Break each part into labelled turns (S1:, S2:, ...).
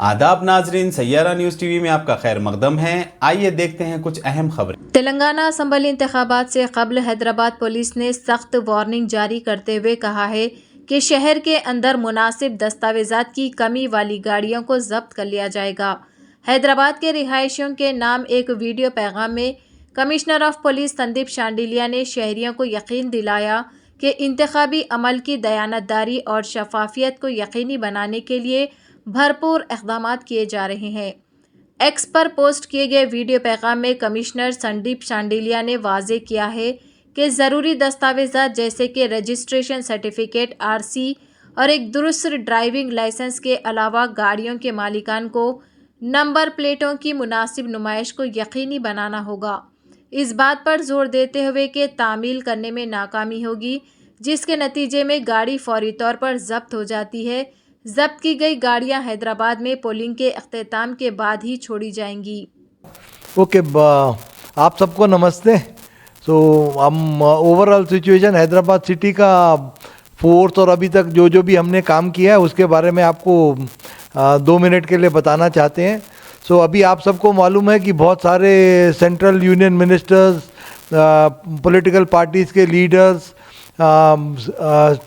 S1: आदाब नाजरीन, Saiyaara news TV में आपका खैर मकदम है। आइए देखते हैं कुछ अहम खबरें।
S2: तेलंगाना असम्बली इंतखाबात से कबल हैदराबाद पुलिस ने सख्त वार्निंग जारी करते हुए कहा है कि शहर के अंदर मुनासिब दस्तावेजात की कमी वाली गाड़ियों को जब्त कर लिया जाएगा। हैदराबाद के रिहायशियों के नाम एक वीडियो पैगाम में commissioner of police Sandeep Shandilya ने शहरियों को यकीन दिलाया कि इंतखाबी अमल की दयानतदारी और शफाफियत को यकीनी बनाने के लिए भरपूर इक़दाम किए जा रहे हैं। एक्स पर पोस्ट किए गए वीडियो पैगाम में कमिश्नर संदीप शांडिलिया ने वाजे किया है कि ज़रूरी दस्तावेज़ात जैसे कि रजिस्ट्रेशन सर्टिफिकेट आरसी और एक दुरुस्त ड्राइविंग लाइसेंस के अलावा गाड़ियों के मालिकान को नंबर प्लेटों की मुनासिब नुमाइश को यकीनी बनाना होगा। इस बात पर जोर देते हुए कि तामील करने में नाकामी होगी, जिसके नतीजे में गाड़ी फौरी तौर पर जब्त हो जाती है। जब्त की गई गाड़ियां हैदराबाद में पोलिंग के अख्ताम के बाद ही छोड़ी जाएंगी।
S3: ओके, आप सबको नमस्ते। हम ओवरऑल सिचुएशन हैदराबाद सिटी का फोर्स और अभी तक जो भी हमने काम किया है उसके बारे में आपको 2 मिनट के लिए बताना चाहते हैं। अभी आप सबको मालूम है कि बहुत सारे central union ministers, political parties के leaders,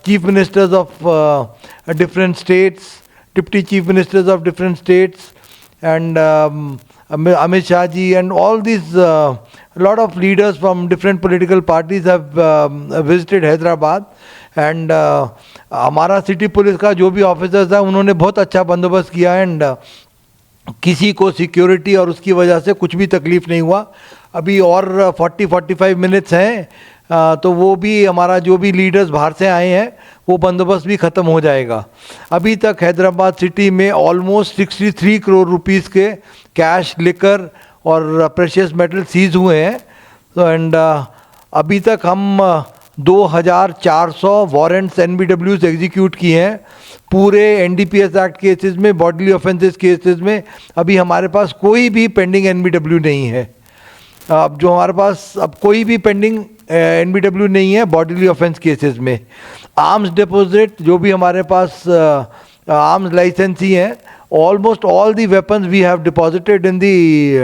S3: chief ministers of different states, deputy chief ministers of different states, and Amit Shah ji and all these lot of leaders from different political parties have visited Hyderabad, and हमारा city police का जो भी officers है उन्होंने बहुत अच्छा बंदोबस्त किया है एंड किसी को सिक्योरिटी और उसकी वजह से कुछ भी तकलीफ़ नहीं हुआ। अभी और 40-45 मिनट्स हैं तो वो भी हमारा जो भी लीडर्स बाहर से आए हैं वो बंदोबस्त भी ख़त्म हो जाएगा। अभी तक हैदराबाद सिटी में ऑलमोस्ट 63 करोड़ रुपीस के कैश, लिकर और प्रेशियस मेटल सीज हुए हैं। एंड अभी तक हम 2400 वारंट्स NBWs एग्जीक्यूट किए हैं। पूरे NDPS एक्ट केसेस में, बॉडीली ऑफेंसेस केसेस में अभी हमारे पास कोई भी पेंडिंग NBW नहीं है। अब जो हमारे पास अब कोई भी पेंडिंग NBW नहीं है बॉडीली ऑफेंस केसेस में। आर्म्स डिपॉजिट जो भी हमारे पास आर्म्स लाइसेंस ही हैं, almost all the weapons we have deposited in the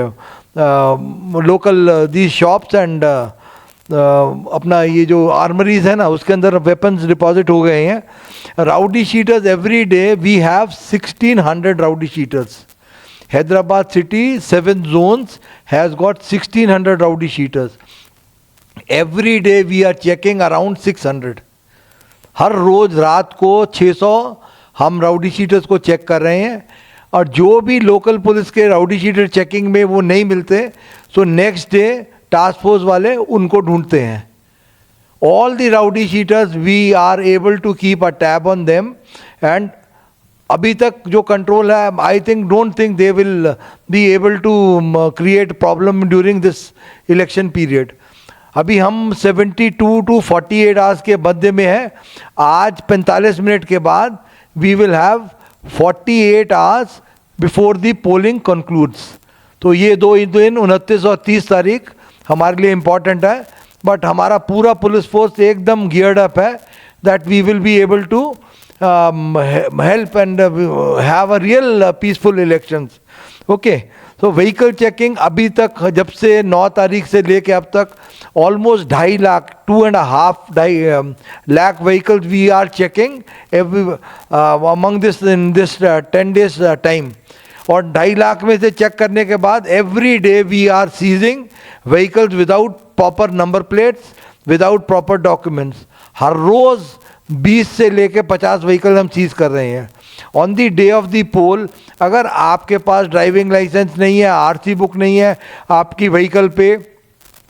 S3: local the shops and अपना ये जो आर्मरीज है ना उसके अंदर वेपन्स डिपॉजिट हो गए हैं। Rowdy sheeters every day we have 1600 rowdy sheeters. Hyderabad city 7 zones has got 1600 rowdy sheeters. Every day we are checking around 600. हर रोज रात को 600 हम राउडी शीटर्स को चेक कर रहे हैं और जो भी लोकल पुलिस के राउडी शीटर चेकिंग में वो नहीं मिलते so next day task force वाले उनको ढूंढते हैं। All the rowdy sheeters we are able to keep a tab on them and अभी तक जो कंट्रोल है I think don't think they will be able to create problem during this election period. अभी हम 72 to 48 आवर्स के मध्य में है। आज 45 मिनट के बाद we will have 48 hours before the polling concludes. तो ये 2 दिन 29 और 30 तारीख हमारे लिए इम्पॉर्टेंट है, बट हमारा पूरा पुलिस फोर्स एकदम गियर्ड अप है that we will be able to help and have a real peaceful elections. Okay, so vehicle checking अभी तक जब से 9 तारीख से लेके अब तक almost 2.5 lakh 2.5 lakh vehicles we are checking every among this in this 10 days time. और 2.5 लाख में से चेक करने के बाद every day we are seizing vehicles without proper number plates, without proper documents. हर रोज़ 20 से लेके 50 व्हीकल हम सीज कर रहे हैं। On the day of the poll अगर आपके पास ड्राइविंग लाइसेंस नहीं है, आरसी बुक नहीं है, आपकी व्हीकल पे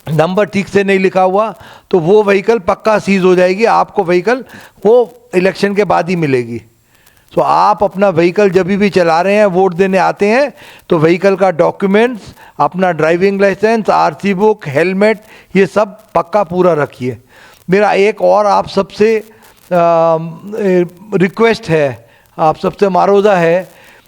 S3: नंबर ठीक से नहीं लिखा हुआ तो वो व्हीकल पक्का सीज हो जाएगी। आपको व्हीकल वो इलेक्शन के बाद ही मिलेगी। सो आप अपना व्हीकल जब भी चला रहे हैं, वोट देने आते हैं तो व्हीकल का डॉक्यूमेंट्स, अपना driving licence, RC book, helmet ये सब पक्का पूरा रखिए। मेरा एक और आप सबसे रिक्वेस्ट है, आप सबसे मारोजा है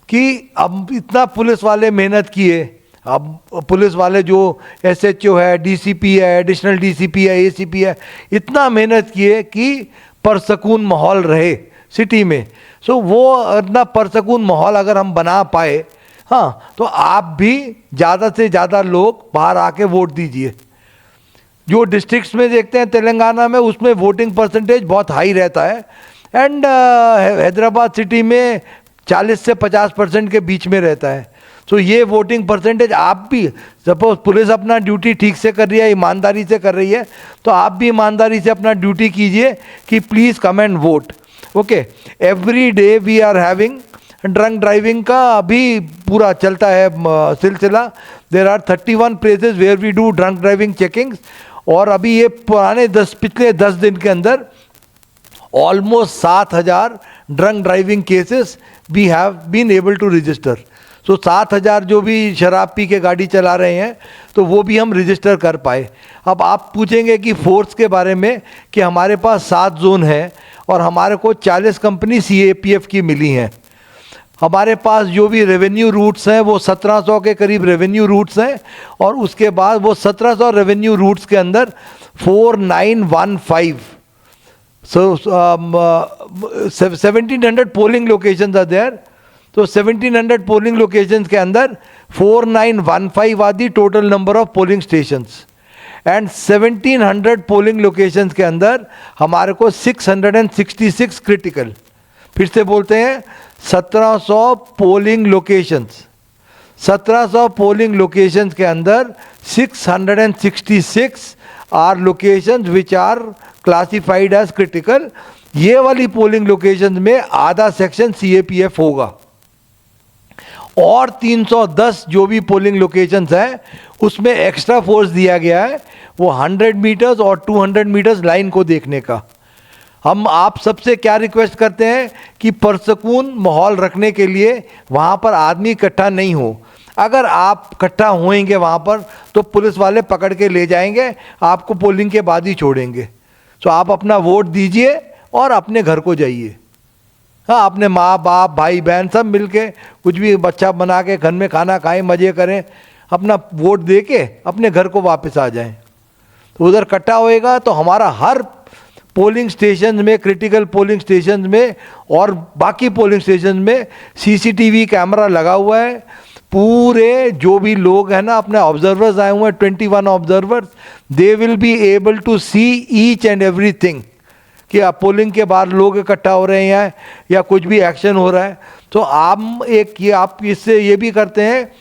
S3: कि अब इतना पुलिस वाले मेहनत किए, अब पुलिस वाले जो SHO है, DCP है, एडिशनल DCP है, ACP है, इतना मेहनत किए कि परसकून माहौल रहे, सिटी में। सो वो अपना परसकून माहौल अगर हम बना पाए, हाँ, तो आप भी ज़्यादा से ज़्यादा लोग बाहर आके वोट दीजिए। जो डिस्ट्रिक्ट्स में देखते हैं तेलंगाना में, उसमें वोटिंग परसेंटेज बहुत हाई रहता है, एंड हैदराबाद सिटी में 40 से 50% के बीच में रहता है। तो ये वोटिंग परसेंटेज आप भी, सपोज पुलिस अपना ड्यूटी ठीक से कर रही है, ईमानदारी से कर रही है, तो आप भी ईमानदारी से अपना ड्यूटी कीजिए कि please come and vote. Okay, every day we are having drunk driving का अभी पूरा चलता है सिलसिला। There are 31 places where we do drunk driving checkings, और अभी ये पिछले 10 दिन के अंदर almost 7,000 drunk driving cases we have been able to register. So 7,000 जो भी शराब पी के गाड़ी चला रहे हैं, तो वो भी हम रजिस्टर कर पाए। अब आप पूछेंगे कि फोर्स के बारे में, कि हमारे पास 7 जोन है और हमारे को 40 कंपनी CAPF की मिली हैं। हमारे पास जो भी रेवेन्यू रूट्स हैं वो 1700 के करीब रेवेन्यू रूट्स हैं, और उसके बाद वो 1700 रेवेन्यू रूट्स के अंदर 4915 1700 पोलिंग लोकेशंस आर देयर। तो 1700 पोलिंग लोकेशंस के अंदर 4915 are the total number of polling stations, and 1700 polling locations के अंदर हमारे को 666 क्रिटिकल, फिर से बोलते हैं 1700 पोलिंग लोकेशंस, 1700 पोलिंग लोकेशंस के अंदर 666 are locations which are classified as critical. ये वाली पोलिंग लोकेशंस में आधा सेक्शन CAPF होगा, और 310 जो भी पोलिंग लोकेशंस हैं उसमें एक्स्ट्रा फोर्स दिया गया है, वो 100 मीटर्स और 200 मीटर्स लाइन को देखने का। हम आप सबसे क्या रिक्वेस्ट करते हैं कि पुरसकून माहौल रखने के लिए वहाँ पर आदमी इकट्ठा नहीं हो। अगर आप इकट्ठा होएंगे वहाँ पर, तो पुलिस वाले पकड़ के ले जाएंगे, आपको पोलिंग के बाद ही छोड़ेंगे। तो आप अपना वोट दीजिए और अपने घर को जाइए। हाँ, अपने माँ बाप भाई बहन सब मिलके कुछ भी बच्चा बना के घर में खाना खाएं, मज़े करें, अपना वोट दे के अपने घर को वापस आ जाएं। तो उधर इकट्ठा होएगा तो हमारा हर पोलिंग स्टेशन में, क्रिटिकल पोलिंग स्टेशन में और बाकी पोलिंग स्टेशन में CCTV कैमरा लगा हुआ है। पूरे जो भी लोग हैं ना, अपने ऑब्जर्वर्स आए हुए हैं, 21 observers, they will be able to see each and everything, कि आप पोलिंग के बाद लोग इकट्ठा हो रहे हैं या कुछ भी एक्शन हो रहा है। तो आप इससे ये भी करते हैं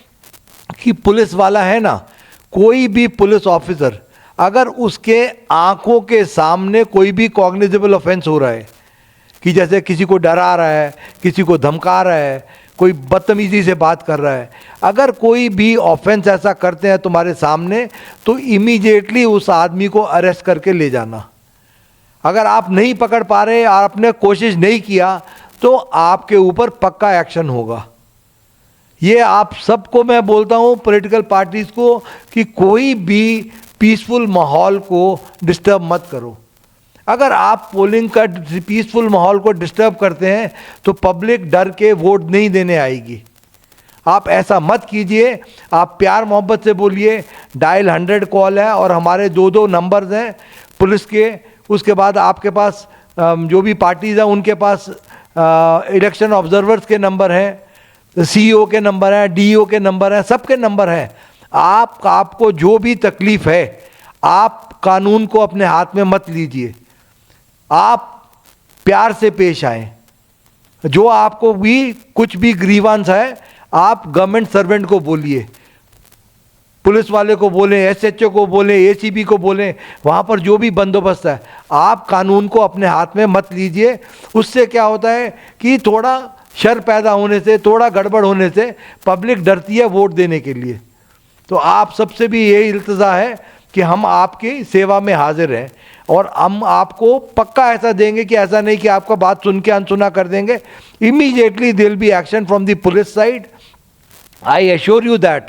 S3: कि पुलिस वाला है ना, कोई भी पुलिस ऑफिसर अगर उसके आंखों के सामने कोई भी कॉग्निजेबल ऑफेंस हो रहा है, कि जैसे किसी को डरा रहा है, किसी को धमका रहा है, कोई बदतमीजी से बात कर रहा है, अगर कोई भी ऑफेंस ऐसा करते हैं तुम्हारे सामने, तो इमीडिएटली उस आदमी को अरेस्ट करके ले जाना। अगर आप नहीं पकड़ पा रहे, आपने कोशिश नहीं किया, तो आपके ऊपर पक्का एक्शन होगा। ये आप सबको मैं बोलता हूँ, पॉलिटिकल पार्टीज़ को, कि कोई भी पीसफुल माहौल को डिस्टर्ब मत करो। अगर आप पोलिंग का पीसफुल माहौल को डिस्टर्ब करते हैं तो पब्लिक डर के वोट नहीं देने आएगी। आप ऐसा मत कीजिए। आप प्यार मोहब्बत से बोलिए। डायल 100 कॉल है और हमारे 2 नंबर्स हैं पुलिस के। उसके बाद आपके पास जो भी पार्टीज़ हैं उनके पास इलेक्शन ऑब्जर्वर्स के नंबर हैं, CEO के नंबर हैं, DO के नंबर हैं, सबके नंबर हैं। आपको जो भी तकलीफ़ है, आप कानून को अपने हाथ में मत लीजिए। आप प्यार से पेश आएँ। जो आपको भी कुछ भी ग्रीवांस है, आप गवर्नमेंट सर्वेंट को बोलिए, पुलिस वाले को बोलें, SHO को बोलें, ACB को बोलें, वहाँ पर जो भी बंदोबस्त है, आप कानून को अपने हाथ में मत लीजिए। उससे क्या होता है कि थोड़ा शर पैदा होने से, थोड़ा गड़बड़ होने से पब्लिक डरती है वोट देने के लिए। तो आप सबसे भी यही इल्तिजा है कि हम आपकी सेवा में हाजिर हैं, और हम आपको पक्का ऐसा देंगे कि ऐसा नहीं कि आपका बात सुन के अनसुना कर देंगे। Immediately there will be action from the police side, I assure you that,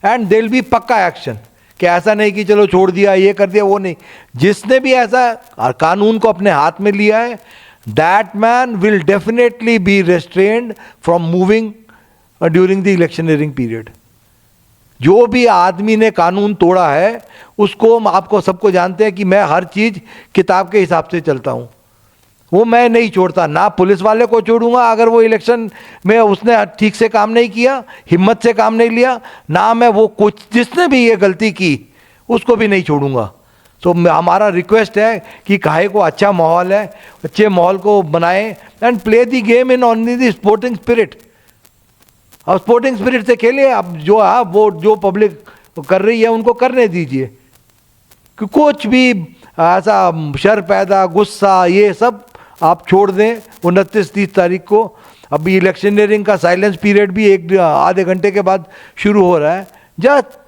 S3: and there will be pakka action. कि ऐसा नहीं कि चलो छोड़ दिया, ये कर दिया, वो नहीं। जिसने भी ऐसा कानून को अपने हाथ में लिया है, that man will definitely be restrained from moving during the electioneering period. जो भी आदमी ने कानून तोड़ा है, उसको, आपको सबको जानते हैं कि मैं हर चीज़ किताब के हिसाब से चलता हूँ। वो मैं नहीं छोड़ता, ना पुलिस वाले को छोड़ूंगा अगर वो इलेक्शन में उसने ठीक से काम नहीं किया, हिम्मत से काम नहीं लिया, ना मैं वो कुछ जिसने भी ये गलती की उसको भी नहीं छोड़ूंगा। तो हमारा रिक्वेस्ट है कि काहे को अच्छा माहौल है, अच्छे माहौल को बनाएं and play the game in only the sporting spirit. अब स्पोर्टिंग स्पिरिट से खेलिए, अब जो आप वो जो पब्लिक कर रही है उनको करने दीजिए, कि कुछ भी ऐसा शर पैदा, गुस्सा, ये सब आप छोड़ दें 29-30 तारीख को। अभी इलेक्शनियरिंग का साइलेंस पीरियड भी एक आधे घंटे के बाद शुरू हो रहा है। Just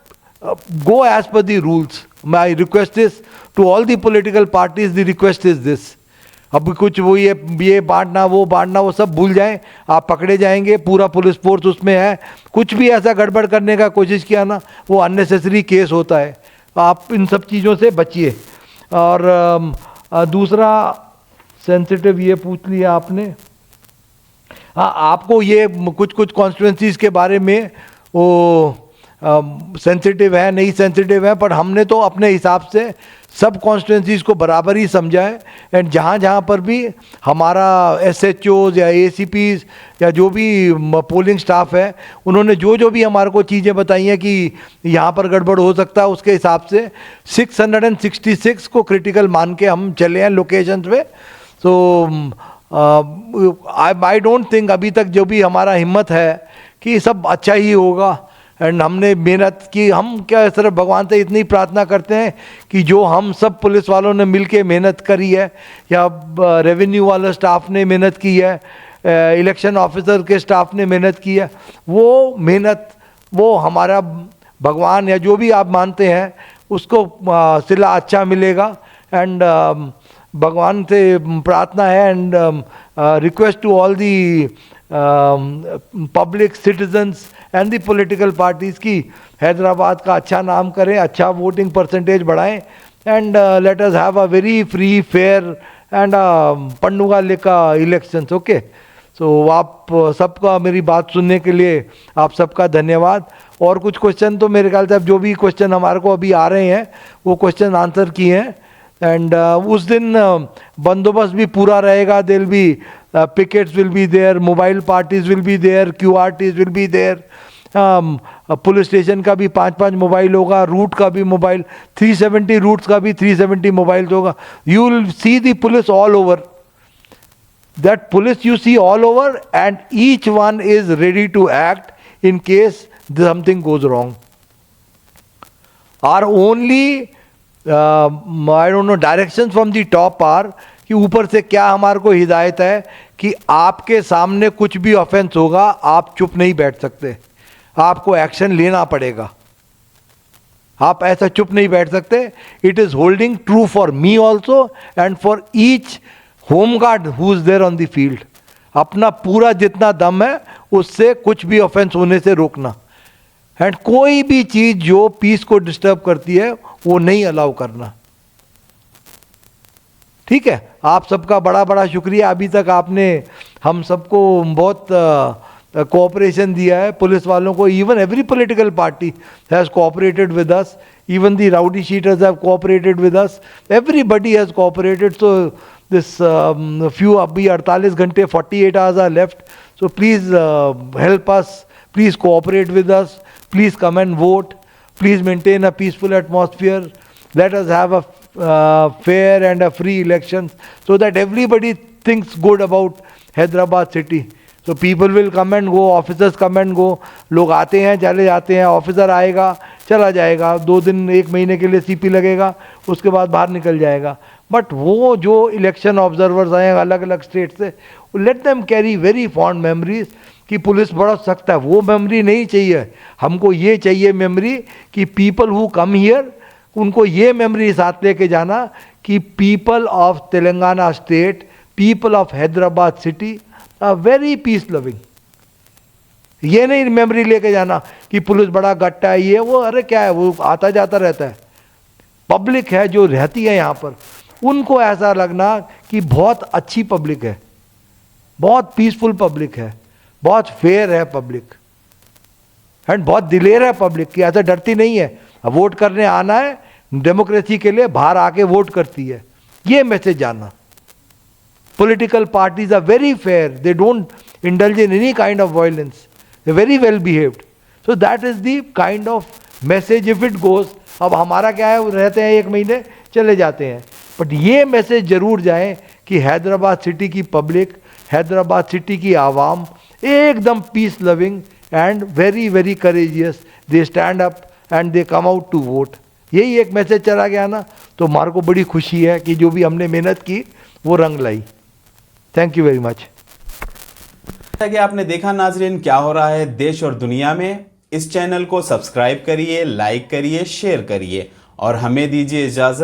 S3: go as per the rules. My request is to all the political parties, the request is this. अब कुछ वो ये बांटना वो सब भूल जाएं, आप पकड़े जाएंगे, पूरा पुलिस फोर्स उसमें है। कुछ भी ऐसा गड़बड़ करने का कोशिश किया ना, वो अननेसेसरी केस होता है। आप इन सब चीज़ों से बचिए। और दूसरा सेंसिटिव ये पूछ लिया आपने, हाँ, आपको ये कुछ कॉन्स्टिट्यूंसीज के बारे में वो सेंसिटिव है नहीं सेंसिटिव है, पर हमने तो अपने हिसाब से सब कॉन्स्टिट्यूंसीज को बराबर ही समझा है। एंड जहाँ पर भी हमारा SHOs या ACPs या जो भी पोलिंग स्टाफ है, उन्होंने जो भी हमारे को चीज़ें बताई हैं कि यहाँ पर गड़बड़ हो सकता है, उसके हिसाब से 666 को क्रिटिकल मान के हम चले हैं लोकेशंस पे। तो आई डोंट थिंक अभी तक जो भी हमारा हिम्मत है कि सब अच्छा ही होगा। एंड हमने मेहनत की, हम क्या सिर्फ भगवान से इतनी प्रार्थना करते हैं कि जो हम सब पुलिस वालों ने मिलके मेहनत करी है, या रेवेन्यू वाला स्टाफ ने मेहनत की है, इलेक्शन ऑफिसर के स्टाफ ने मेहनत की है, वो मेहनत वो हमारा भगवान या जो भी आप मानते हैं उसको सिला अच्छा मिलेगा। एंड भगवान से प्रार्थना है and request to all the public citizens and the political parties की हैदराबाद का अच्छा नाम करें, अच्छा वोटिंग परसेंटेज बढ़ाएं and let us have a very free fair and पंडुगा लेका इलेक्शंस। ओके, सो आप सबका मेरी बात सुनने के लिए आप सबका धन्यवाद। और कुछ क्वेश्चन तो मेरे ख्याल से अब जो भी क्वेश्चन हमारे को अभी आ रहे हैं वो क्वेश्चन आंसर किए हैं। एंड उस दिन बंदोबस्त भी पूरा रहेगा। दिल भी pickets will be there, mobile parties will be there, QRTs will be there, police station का भी 5-5 मोबाइल होगा, रूट का भी मोबाइल, 370 रूट्स का भी 370 मोबाइल्स होगा। You will see the police all over, that police you see all over and each one is ready to act in case something goes wrong. Or only I don't know direction from the top or कि ऊपर से क्या हमारे को हिदायत है कि आपके सामने कुछ भी ऑफेंस होगा, आप चुप नहीं बैठ सकते, आपको एक्शन लेना पड़ेगा। आप ऐसा चुप नहीं बैठ सकते। It is holding true for me also and for each home guard who is there on the field. अपना पूरा जितना दम है उससे कुछ भी ऑफेंस होने से रोकना। एंड कोई भी चीज जो पीस को डिस्टर्ब करती है वो नहीं अलाउ करना। ठीक है, आप सबका बड़ा बड़ा शुक्रिया। अभी तक आपने हम सबको बहुत कोऑपरेशन दिया है, पुलिस वालों को। Even every political party has cooperated with us, even the rowdy sheeters have cooperated with us, everybody has cooperated. So this few अभी 48 घंटे 48 hours are left. So please help us, please cooperate with us, please come and vote, please maintain a peaceful atmosphere, let us have a fair and a free election so that everybody thinks good about Hyderabad city. So people will come and go, officers come and go, लोग आते हैं चले जाते हैं, officer आएगा चला जाएगा, 2 दिन 1 महीने के लिए CP लगेगा, उसके बाद बाहर निकल जाएगा। बट वो जो इलेक्शन ऑब्जर्वर्स आए अलग अलग स्टेट से, let them carry very fond memories कि पुलिस बड़ा सख्त है, वो मेमोरी नहीं चाहिए हमको। ये चाहिए मेमोरी कि पीपल हु कम हियर, उनको ये मेमोरी साथ लेके जाना कि people of Telangana state, people of Hyderabad city are very peace loving. ये नहीं मेमोरी लेके जाना कि पुलिस बड़ा गट्टा है, ये वो, अरे क्या है, वो आता जाता रहता है। पब्लिक है जो रहती है यहाँ पर, उनको ऐसा लगना कि बहुत अच्छी पब्लिक है, बहुत पीसफुल पब्लिक है, बहुत फेयर है पब्लिक, एंड बहुत दिलेर है पब्लिक की, ऐसा डरती नहीं है। वोट करने आना है डेमोक्रेसी के लिए, बाहर आके वोट करती है, ये मैसेज जाना। political parties are very fair. They don't indulge in any kind of violence. They're very well behaved. So that is the kind of message if it goes. अब हमारा क्या है, वो रहते हैं 1 महीने चले जाते हैं, बट ये मैसेज जरूर जाए कि हैदराबाद सिटी की पब्लिक, हैदराबाद सिटी की आवाम एकदम peace loving and very very courageous, they stand up and they come out to vote. यही एक मैसेज चला गया ना, तो हमारे को बड़ी खुशी है कि जो भी हमने मेहनत की वो रंग लाई. Thank you very much.
S1: जैसा कि आपने देखा नाजरीन, क्या हो रहा है देश और दुनिया में. इस चैनल को सब्सक्राइब करिए, लाइक करिए, शेयर करिए और हमें दीजिए इजाजत.